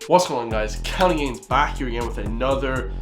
What's going on, guys? Counting Gains back here again with another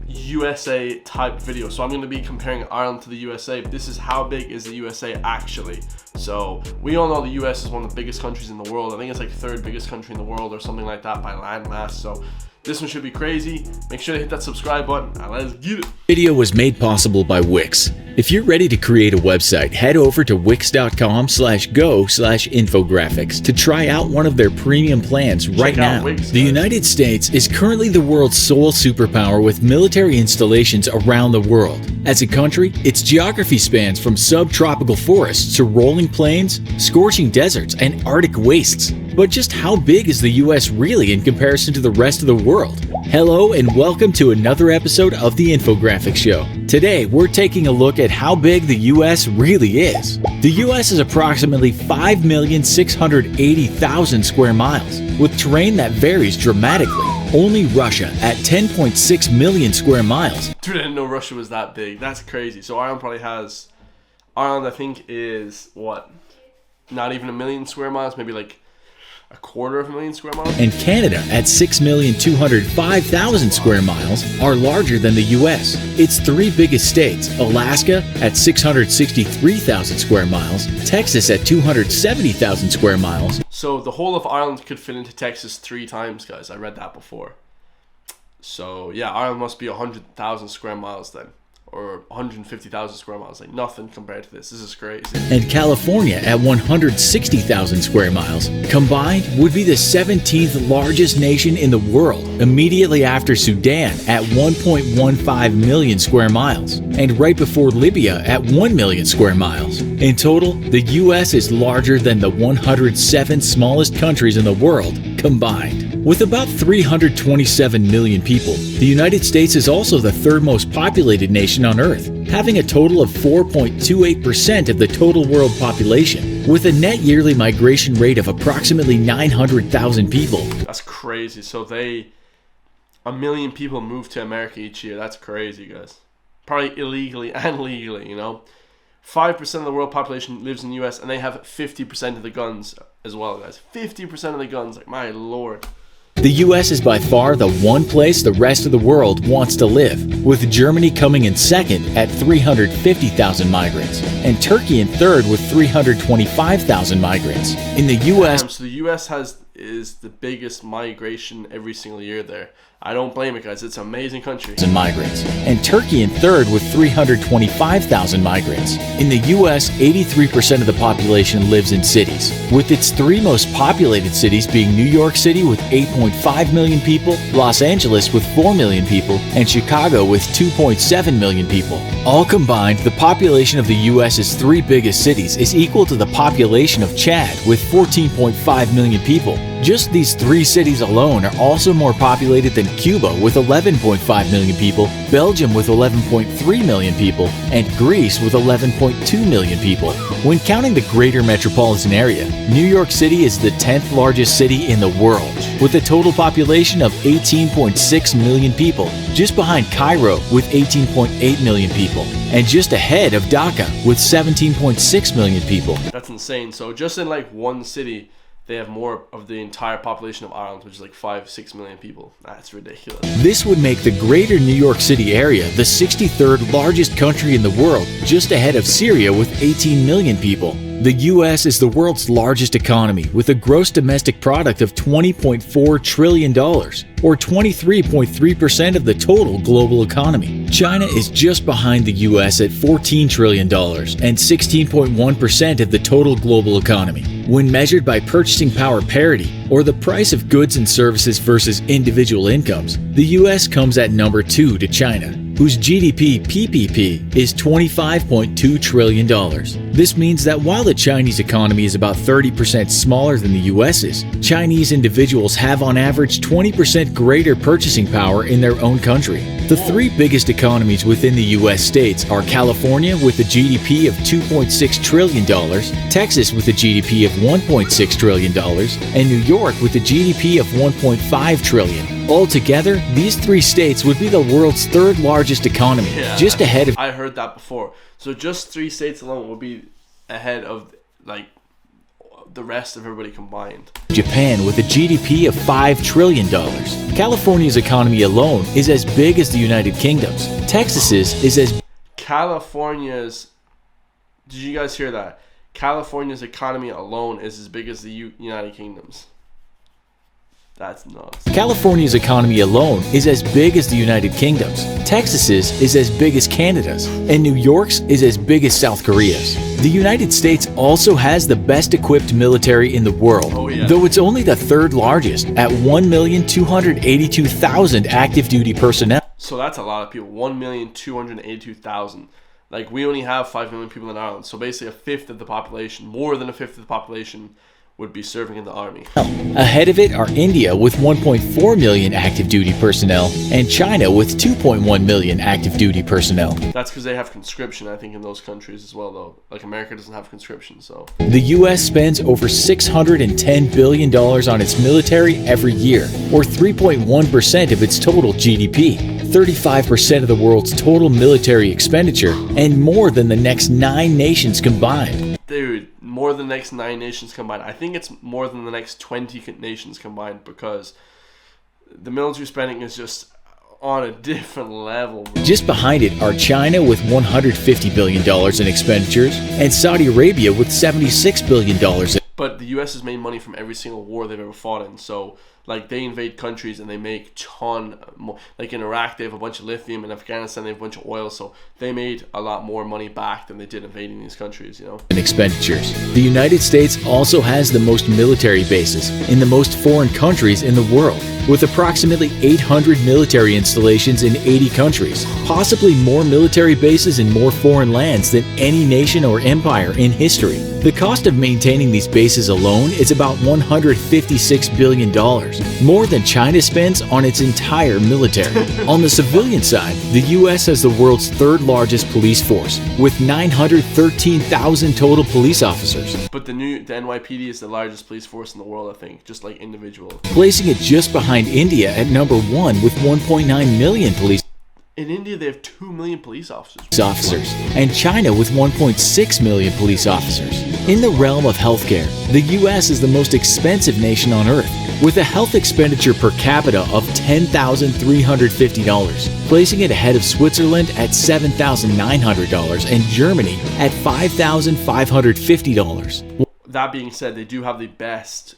USA type video. So I'm going to be comparing Ireland to the USA. This is how big is the USA actually. So we all know the US is one of the biggest countries in the world. I think it's like third biggest country in the world or something like that by land mass. So this one should be crazy. Make sure to hit that subscribe button and let's get it. Video was made possible by Wix. If you're ready to create a website, head over to wix.com/go/infographics to try out one of their premium plans right now. Wix, the United States is currently the world's sole superpower with military installations around the world. As a country, its geography spans from subtropical forests to rolling plains, scorching deserts, and Arctic wastes. But just how big is the US really in comparison to the rest of the world? Hello and welcome to another episode of the Infographics Show. Today, we're taking a look at how big the US really is. The US is approximately 5,680,000 square miles, with terrain that varies dramatically. Only Russia at 10.6 million square miles. Dude, I didn't know Russia was that big. That's crazy. So Ireland I think is what? Not even a million square miles, maybe like a quarter of a million square miles. And Canada at 6,205,000 square miles are larger than the US. Its three biggest states, Alaska at 663,000 square miles, Texas at 270,000 square miles. So the whole of Ireland could fit into Texas 3 times, guys. I read that before. So yeah, Ireland must be 100,000 square miles then. Or 150,000 square miles, like nothing compared to this. This is crazy. And California at 160,000 square miles, combined would be the 17th largest nation in the world, immediately after Sudan at 1.15 million square miles, and right before Libya at 1 million square miles. In total, the US is larger than the 107 smallest countries in the world combined. With about 327 million people, the United States is also the third most populated nation on Earth, having a total of 4.28% of the total world population, with a net yearly migration rate of approximately 900,000 people. That's crazy. So a million people move to America each year. That's crazy, guys. Probably illegally and legally, you know. 5% of the world population lives in the US, and they have 50% of the guns as well, guys. 50% of the guns, like my lord. The US is by far the one place the rest of the world wants to live, with Germany coming in second at 350,000 migrants, and Turkey in third with 325,000 migrants. In the US, so the US is the biggest migration every single year there. I don't blame it, guys. It's an amazing country. Migrants, and Turkey in third with 325,000 migrants. In the US, 83% of the population lives in cities, with its three most populated cities being New York City with 8.5 million people, Los Angeles with 4 million people, and Chicago with 2.7 million people. All combined, the population of the US's three biggest cities is equal to the population of Chad with 14.5 million people. Just these three cities alone are also more populated than Cuba with 11.5 million people, Belgium with 11.3 million people, and Greece with 11.2 million people. When counting the greater metropolitan area, New York City is the 10th largest city in the world, with a total population of 18.6 million people, just behind Cairo with 18.8 million people, and just ahead of Dhaka with 17.6 million people. That's insane. So just in like one city, they have more of the entire population of Ireland, which is like 5-6 million people. That's ridiculous. This would make the greater New York City area the 63rd largest country in the world, just ahead of Syria with 18 million people. The US is the world's largest economy, with a gross domestic product of $20.4 trillion, or 23.3% of the total global economy. China is just behind the US at $14 trillion and 16.1% of the total global economy. When measured by purchasing power parity, or the price of goods and services versus individual incomes, the US comes at number 2 to China, whose GDP PPP is $25.2 trillion. This means that while the Chinese economy is about 30% smaller than the US's, Chinese individuals have on average 20% greater purchasing power in their own country. The three biggest economies within the US states are California with a GDP of $2.6 trillion, Texas with a GDP of $1.6 trillion, and New York with a GDP of $1.5 trillion. Altogether, these three states would be the world's third largest economy, just ahead of... I heard that before. So just 3 states alone would be ahead of like the rest of everybody combined. Japan with a GDP of $5 trillion. California's economy alone is as big as the United Kingdom's. Texas's is as California's, did you guys hear that? California's economy alone is as big as the United Kingdom's. That's nuts. California's economy alone is as big as the United Kingdom's. Texas's is as big as Canada's, and New York's is as big as South Korea's. The United States also has the best equipped military in the world, though it's only the third largest at 1,282,000 active duty personnel. So that's a lot of people, 1,282,000. Like, we only have 5 million people in Ireland, so basically a fifth of the population, more than a fifth of the population, would be serving in the army. Ahead of it are India with 1.4 million active duty personnel and China with 2.1 million active duty personnel. That's because they have conscription, I think, in those countries as well, though. Like, America doesn't have conscription, so. The US spends over $610 billion on its military every year, or 3.1% of its total GDP, 35% of the world's total military expenditure, and more than the next 9 nations combined. Dude, more than the next 9 nations combined. I think it's more than the next 20 nations combined, because the military spending is just on a different level. Just behind it are China with $150 billion in expenditures and Saudi Arabia with $76 billion. But the US has made money from every single war they've ever fought in. So, like, they invade countries and they make ton more. Like, in Iraq, they have a bunch of lithium. In Afghanistan, they have a bunch of oil. So, they made a lot more money back than they did invading these countries, you know? In expenditures. The United States also has the most military bases in the most foreign countries in the world, with approximately 800 military installations in 80 countries, possibly more military bases in more foreign lands than any nation or empire in history. The cost of maintaining these bases alone is about $156 billion, more than China spends on its entire military. On the civilian side, the U.S. has the world's third largest police force, with 913,000 total police officers. But the NYPD is the largest police force in the world, I think, just like individual. Placing it just behind India at number 1 with 1.9 million police. In India, they have 2 million police officers. And China with 1.6 million police officers. In the realm of healthcare, the U.S. is the most expensive nation on earth, with a health expenditure per capita of $10,350, placing it ahead of Switzerland at $7,900 and Germany at $5,550. That being said, they do have the best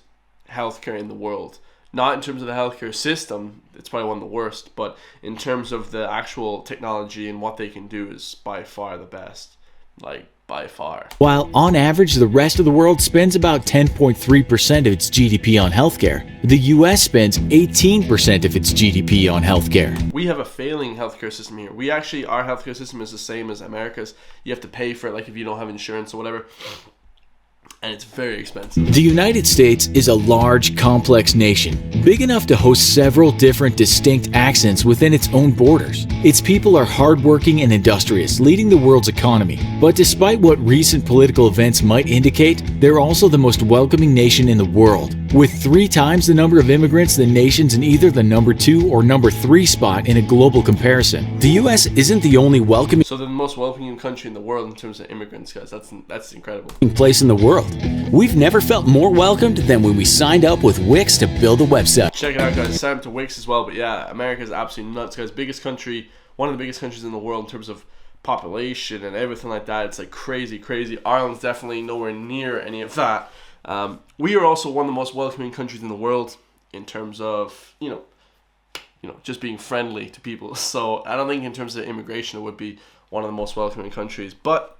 healthcare in the world. Not in terms of the healthcare system, it's probably one of the worst, but in terms of the actual technology and what they can do is by far the best. Like, by far. While on average, the rest of the world spends about 10.3% of its GDP on healthcare, the US spends 18% of its GDP on healthcare. We have a failing healthcare system here. Our healthcare system is the same as America's. You have to pay for it, like if you don't have insurance or whatever. And it's very expensive. The United States is a large, complex nation, big enough to host several different distinct accents within its own borders. Its people are hardworking and industrious, leading the world's economy. But despite what recent political events might indicate, they're also the most welcoming nation in the world, with 3 times the number of immigrants than nations in either the number 2 or number 3 spot in a global comparison. The US isn't the only welcoming So they're the most welcoming country in the world in terms of immigrants, guys. That's incredible. place in the world. We've never felt more welcomed than when we signed up with Wix to build a website. Check it out, guys. Sign up to Wix as well. But yeah, America is absolutely nuts, guys. Biggest country, one of the biggest countries in the world in terms of population and everything like that. It's like crazy, crazy. Ireland's definitely nowhere near any of that. We are also one of the most welcoming countries in the world in terms of, you know, just being friendly to people. So I don't think in terms of immigration it would be one of the most welcoming countries, but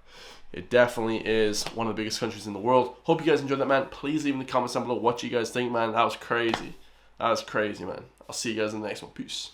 it definitely is one of the biggest countries in the world. Hope you guys enjoyed that, man. Please leave in the comments down below what you guys think, man. That was crazy. That was crazy, man. I'll see you guys in the next one. Peace.